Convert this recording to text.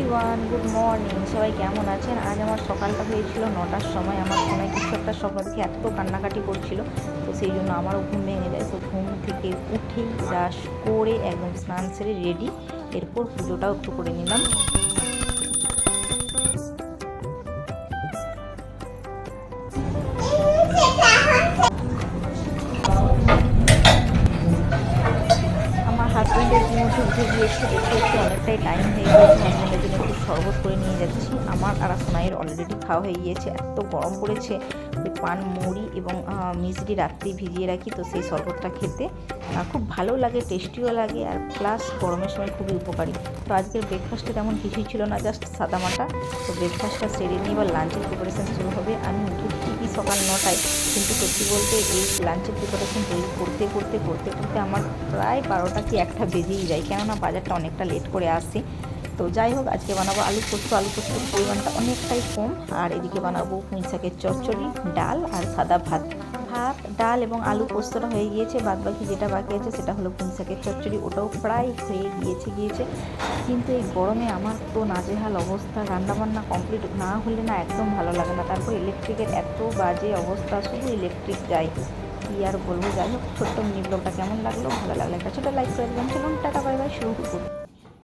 Everyone, good morning. সবাই কেমন আছেন? আজ আমার সকালটা হয়েছিল 9টার সময়। আমার সময় কিছু একটা স্বপ্ন দেখে এত কান্নাকাটি করছিল, তো সেই জন্য আমারও ঘুম ভেঙে যায়। তো ঘুম থেকে উঠেই ব্রাশ করে একদম স্নান সেরে রেডি, এরপর পুজোটাও একটু করে নিলাম। আমার হাজব্যান্ডের ইতিমধ্যে উঠে গিয়েছে, দেখতে একটু অনেকটাই টাইম হয়ে গিয়েছে। হাজব্যান্ডের জন্য একটু শরবত করে নিয়ে যাচ্ছি। আমার আর সোনাইয়ের অলরেডি খাওয়া হয়ে গিয়েছে। এত গরম পড়েছে, ওই পান মুড়ি এবং মিষ্টি রাত্রি ভিজিয়ে রাখি, তো সেই শরবতটা খেতে খুব ভালো লাগে, টেস্টিও লাগে, আর প্লাস গরমের সময় খুবই উপকারী। তো আজকের ব্রেকফাস্টে তেমন কিছুই ছিল না, জাস্ট সাদামাটা। তো ব্রেকফাস্টটা সেরে নিয়ে এবার লাঞ্চের প্রিপারেশান শুরু হবে। আমি উঠে ঠিকই সকাল 9টায়, কিন্তু সত্যি বলতে এই লাঞ্চের প্রিপারেশান তৈরি করতে করতে করতে করতে আমার প্রায় 12টা কি 1টা বেজেই যায়, কেননা বাজারটা অনেকটা লেট করে আসে। তো যাই হোক, আজকে বানাবো আলু পোস্ত। আলু পোস্তর পরিমাণটা অনেকটাই কম। আর এদিকে বানাবো পুঁই শাকের চচ্চড়ি, ডাল আর সাদা ভাত। ডাল এবং আলু পোস্তটা হয়ে গিয়েছে, বাদ বাকি যেটা বাকি আছে সেটা হলো পুঁই শাকের চচ্চড়ি, ওটাও প্রায় হয়ে গিয়েছে। কিন্তু এই গরমে আমার তো নাজেহাল অবস্থা, রান্নাবান্না কমপ্লিট না হলে না একদম ভালো লাগে না। তারপর ইলেকট্রিকের এত বাজে অবস্থা, শুধু ইলেকট্রিক যায়, কী আর বলবো। যাই হোক, ছোট্ট মিনি ব্লগটা কেমন লাগলো, ভালো লাগলে একটা ছোটো লাইক করে দেবেন। চলুন টাটা, বাই বাই, শুরু করুন।